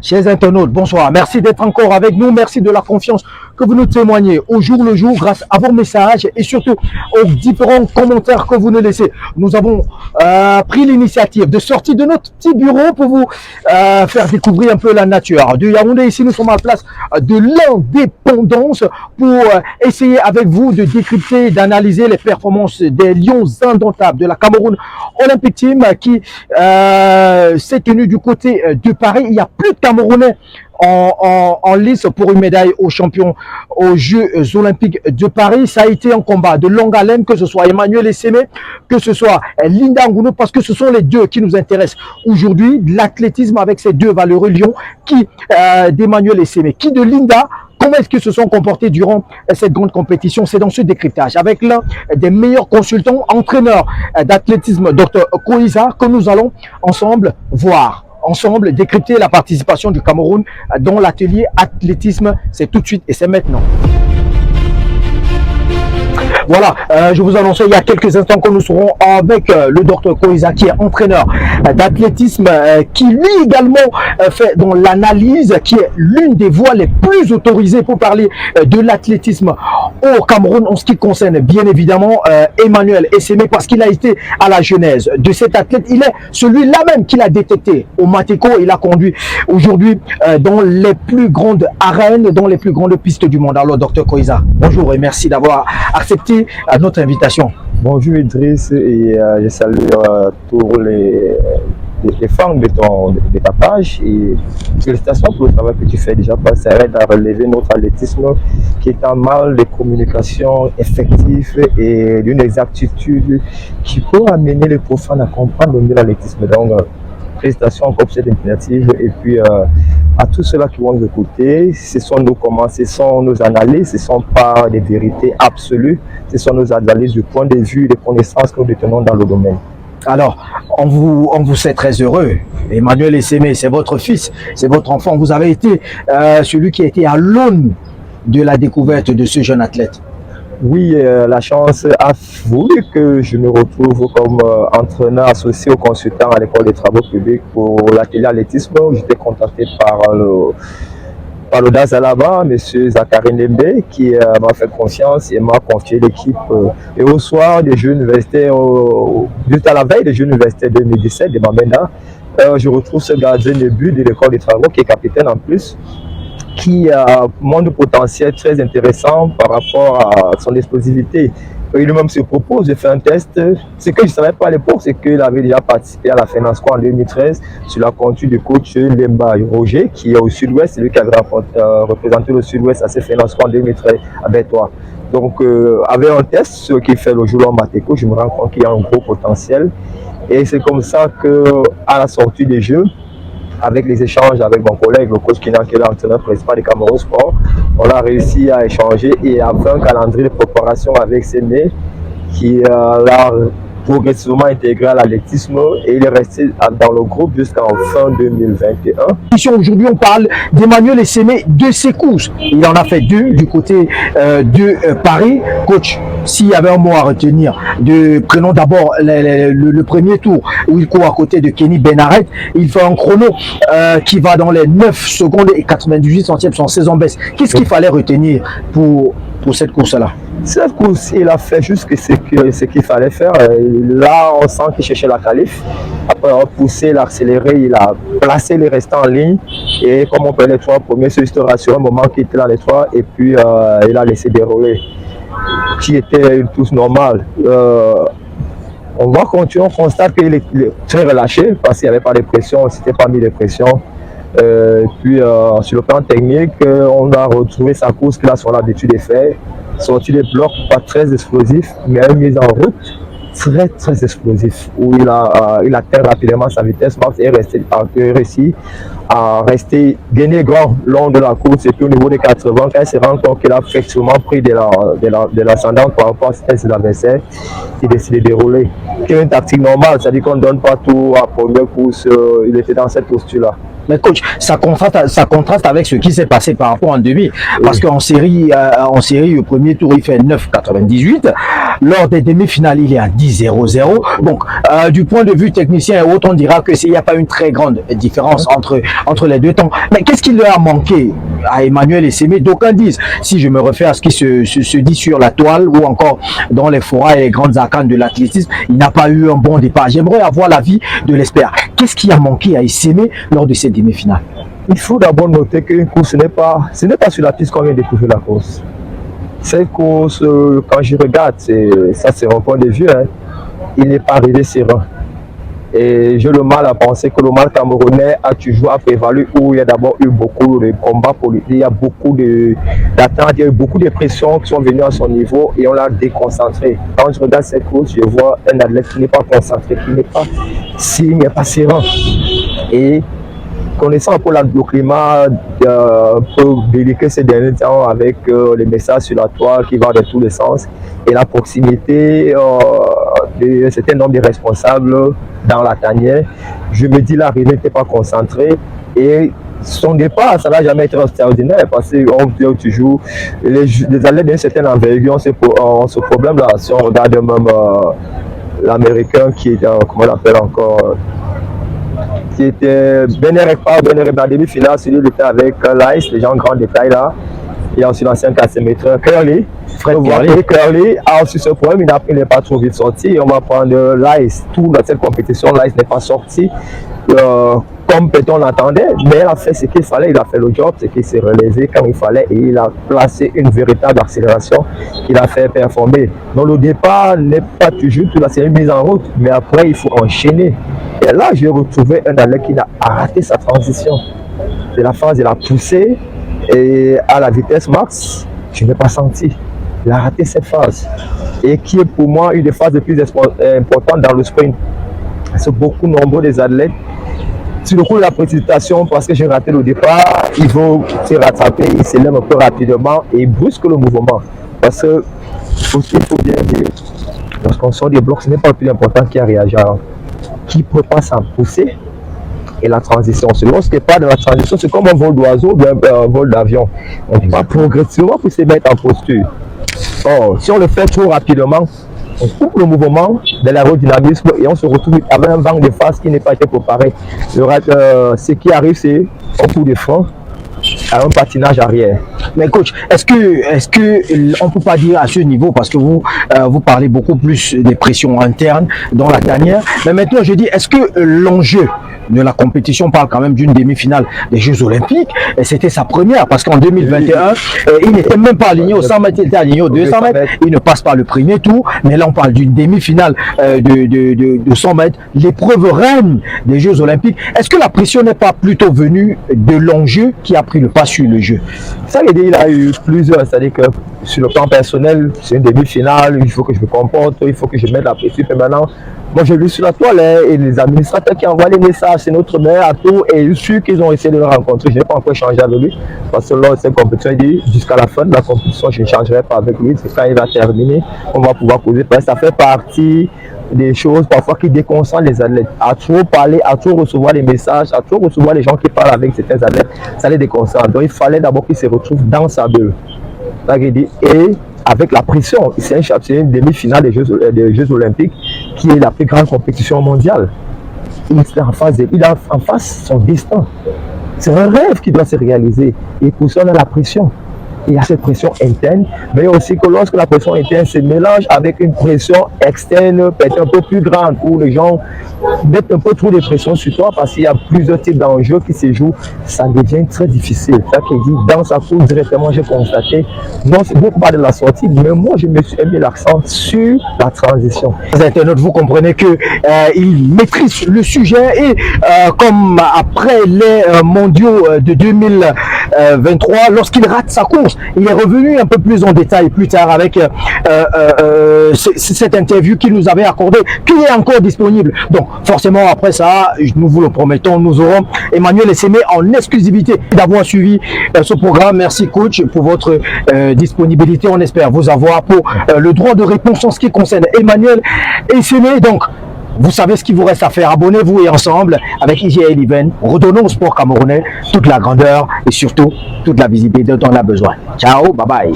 Chers internautes, bonsoir. Merci d'être encore avec nous. Merci de la confiance que vous nous témoignez au jour le jour grâce à vos messages et surtout aux différents commentaires que vous nous laissez. Nous avons pris l'initiative de sortir de notre petit bureau pour vous faire découvrir un peu la nature de Yaoundé. Ici, nous sommes à la place de l'indépendance pour essayer avec vous de décrypter, d'analyser les performances des Lions indomptables de la Cameroun Olympic Team qui s'est tenue du côté de Paris. Il y a plus de Camerounais en lice pour une médaille aux champions aux Jeux Olympiques de Paris. Ça a été un combat de longue haleine, que ce soit Emmanuel Essémé, que ce soit Linda Ngounou, parce que ce sont les deux qui nous intéressent aujourd'hui. L'athlétisme avec ces deux valeureux lions, qui d'Emmanuel Essémé, qui de Linda. Comment est-ce qu'ils se sont comportés durant cette grande compétition? C'est dans ce décryptage avec l'un des meilleurs consultants, entraîneurs d'athlétisme, Dr Koïza, que nous allons ensemble voir. Ensemble, décrypter la participation du Cameroun dans l'atelier athlétisme. C'est tout de suite et c'est maintenant. Voilà, je vous annonçais il y a quelques instants que nous serons avec le Dr Koïza, qui est entraîneur d'athlétisme, qui lui également fait dans l'analyse, qui est l'une des voies les plus autorisées pour parler de l'athlétisme au Cameroun en ce qui concerne bien évidemment Emmanuel Essémé, parce qu'il a été à la genèse de cet athlète. Il est celui-là même qu'il a détecté au Mateko. Il a conduit aujourd'hui dans les plus grandes arènes, dans les plus grandes pistes du monde. Alors Dr Koïza, bonjour et merci d'avoir accepté à notre invitation. Bonjour Idriss, et je salue tous les fans de ta page, et félicitations pour le travail que tu fais déjà. Ça aide à relever notre athlétisme qui est en mal de communication effective et d'une exactitude qui peut amener les profanes à comprendre mieux l'athlétisme. Donc félicitations pour cette initiative, et puis à tous ceux-là qui vont nous écouter, ce sont nos commentaires, ce sont nos analyses, ce ne sont pas des vérités absolues, ce sont nos analyses du point de vue des connaissances que nous détenons dans le domaine. Alors, on vous sait très heureux. Emmanuel Essémé, c'est votre fils, c'est votre enfant. Vous avez été celui qui a été à l'aune de la découverte de ce jeune athlète. Oui, la chance a voulu que je me retrouve comme entraîneur associé au consultant à l'école des travaux publics pour l'atelier athlétisme. J'étais contacté par le Dazalaba, M. Zachary Nembe, qui m'a fait confiance et m'a confié l'équipe. Et au soir des Jeux universitaires, juste à la veille des Jeux universitaires 2017 de Mamena, je retrouve ce gardien de but de l'école des travaux, qui est capitaine en plus, qui montre un potentiel très intéressant par rapport à son explosivité. Il lui-même se propose de faire un test. Ce que je ne savais pas à l'époque, c'est qu'il avait déjà participé à la FENASCO en 2013 sur la conduite du coach Lemba Roger, qui est au sud-ouest, c'est lui qui avait représenté le sud-ouest à ces FENASCO en 2013 avec toi. Donc, avec un test, ce qui fait le jour en Mateko, je me rends compte qu'il y a un gros potentiel. Et c'est comme ça qu'à la sortie des Jeux, avec les échanges avec mon collègue, le coach Kina, qui est l'entraîneur principal de Cameroun Sport, on a réussi à échanger et à faire un calendrier de préparation avec Séné, qui l'a progressivement intégré à l'athlétisme, et il est resté dans le groupe jusqu'en fin 2021. Aujourd'hui, on parle d'Emmanuel Essémé, de ses courses. Il en a fait deux du côté de Paris. Coach, s'il y avait un mot à retenir, prenons d'abord le premier tour où il court à côté de Kenny Benaret. Il fait un chrono qui va dans les 9 secondes et 98 centièmes, son saison baisse. Qu'est-ce qu'il fallait retenir pour cette course-là? Cette course, il a fait juste ce qu'il fallait faire. Là, on sent qu'il cherchait la qualif. Après avoir poussé, l'accéléré, il a placé les restants en ligne. Et comme on peut les trois premiers, c'est juste rassuré un moment qu'il était dans les trois. Et puis, il a laissé dérouler, qui était une course normale. On va continuer, on constate qu'il est très relâché parce qu'il n'y avait pas de pression, on ne s'était pas mis de pression. Puis sur le plan technique, on a retrouvé sa course qu'il a sur l'habitude de faire. Sorti des blocs pas très explosifs, mais une mise en route très explosif, où il atteint rapidement sa vitesse max et réussi à gagner grand long de la course. Et puis au niveau des 80, quand il se rend compte qu'il a effectivement pris de l'ascendant par rapport à ses adversaires, il décide de dérouler. C'est une tactique normale, c'est-à-dire qu'on ne donne pas tout à première course. Il était dans cette posture-là. Mais coach, ça contraste avec ce qui s'est passé par rapport en demi. Parce qu'en série, le premier tour, il fait 9,98. Lors des demi-finales, il est à 10,00. Donc, du point de vue technicien et autres, on dira que s'il n'y a pas une très grande différence entre les deux temps. Mais qu'est-ce qui leur a manqué à Emmanuel Essémé? D'aucuns disent, si je me refais à ce qui se dit sur la toile ou encore dans les forats et les grandes arcanes de l'athlétisme, il n'a pas eu un bon départ. J'aimerais avoir l'avis de l'expert. Qu'est-ce qui a manqué à Essémé lors de ces demi-finales? Il faut d'abord noter qu'une course, ce n'est pas sur la piste qu'on vient de découvrir la course. Cette course, quand je regarde, ça c'est mon point de vue, hein, il n'est pas arrivé serein. Et j'ai le mal à penser que le mal camerounais a toujours prévalu, où il y a d'abord eu beaucoup de combats politiques, il y a beaucoup d'attentes, il y a eu beaucoup de pressions qui sont venues à son niveau et on l'a déconcentré. Quand je regarde cette course, je vois un athlète qui n'est pas concentré, qui n'est pas serein. Et connaissant un peu le climat peu délicat ces derniers temps avec les messages sur la toile qui vont dans tous les sens et la proximité d'un certain nombre de responsables dans la tanière, je me dis l'arrivée n'était pas concentrée et son départ, ça n'a jamais été extraordinaire parce qu'on dit toujours les athlètes d'une certaine envergure ont ce problème-là. Si on regarde même l'américain qui est, comment on l'appelle encore, qui était Benerek dans la demi-finale, celui qui était avec Lice, les gens grand détail là. Il y a aussi l'ancien 400 mètres Curly. Curly a aussi ce problème, il n'est pas trop vite sorti. On va prendre Lice. Tout dans cette compétition, Lice n'est pas sorti comme peut-on l'attendait, mais il a fait ce qu'il fallait, il a fait le job, c'est qu'il s'est relevé quand il fallait et il a placé une véritable accélération qu'il a fait performer. Donc le départ n'est pas toujours tout, c'est une mise en route, mais après il faut enchaîner. Et là, j'ai retrouvé un athlète qui a raté sa transition. C'est la phase de la poussée et à la vitesse max, je n'ai pas senti. Il a raté cette phase. Et qui est pour moi une des phases les plus importantes dans le sprint. C'est beaucoup nombreux des athlètes. Sur le coup de la précipitation, parce que j'ai raté le départ, il faut se rattraper, il s'élève un peu rapidement et brusque le mouvement. Parce que, il faut bien dire, lorsqu'on sort des blocs, ce n'est pas le plus important qui a réagi avant. Qui prépare sa poussée et la transition. Lorsqu'il pas de la transition, c'est comme un vol d'oiseau ou un vol d'avion. On va progressivement pour se mettre en posture. Or, si on le fait trop rapidement, on coupe le mouvement de l'aérodynamisme et on se retrouve avec un vent de face qui n'est pas été préparé. Ce qui arrive, c'est un coup de frein à un patinage arrière. Mais coach, est-ce que on peut pas dire à ce niveau, parce que vous parlez beaucoup plus des pressions internes dans la tanière, mais maintenant je dis, est-ce que l'enjeu de la compétition parle quand même d'une demi-finale des Jeux Olympiques, et c'était sa première, parce qu'en 2021, il n'était même pas aligné au 100 mètres, il était aligné au 200 mètres, il ne passe pas le premier tour, mais là on parle d'une demi-finale de 100 mètres, l'épreuve reine des Jeux Olympiques. Est-ce que la pression n'est pas plutôt venue de l'enjeu qui a pris le pas sur le jeu? Ça, il a eu plusieurs, c'est-à-dire que sur le plan personnel, c'est une demi-finale, il faut que je me comporte, il faut que je mette la pression. Et maintenant, moi j'ai lu sur la toile et les administrateurs qui envoient les messages, c'est notre meilleur atout et je suis sûr qu'ils ont essayé de le rencontrer. Je n'ai pas encore échangé avec lui parce que lors de cette compétition, il dit jusqu'à la fin de la compétition, je ne changerai pas avec lui. C'est quand il va terminer, on va pouvoir poser. Parce que ça fait partie des choses parfois qui déconcentrent les athlètes. À trop parler, à trop recevoir les messages, à trop recevoir les gens qui parlent avec certains athlètes, ça les déconcentre. Donc il fallait d'abord qu'il se retrouve dans sa bulle. Et avec la pression, c'est une demi-finale des Jeux Olympiques qui est la plus grande compétition mondiale. Il a en face son destin. C'est un rêve qui doit se réaliser. Et pour ça, on a la pression. Il y a cette pression interne, mais aussi que lorsque la pression interne se mélange avec une pression externe, peut-être un peu plus grande, où les gens mettent un peu trop de pression sur toi parce qu'il y a plusieurs types d'enjeux qui se jouent, ça devient très difficile. Ça qui dit, dans sa course directement, j'ai constaté, non, c'est beaucoup pas de la sortie, mais moi, je me suis mis l'accent sur la transition. Les internautes, vous comprenez que il maîtrise le sujet et comme après les mondiaux de 2023, lorsqu'il rate sa course, il est revenu un peu plus en détail plus tard avec cette interview qu'il nous avait accordée, qui est encore disponible. Donc forcément après ça, nous vous le promettons, nous aurons Emmanuel Essémé en exclusivité d'avoir suivi ce programme. Merci coach pour votre disponibilité. On espère vous avoir pour le droit de réponse en ce qui concerne Emmanuel Essémé. Donc Vous savez ce qu'il vous reste à faire. Abonnez-vous et ensemble, avec IGA Eleven, redonnons au sport camerounais toute la grandeur et surtout toute la visibilité dont on a besoin. Ciao, bye bye.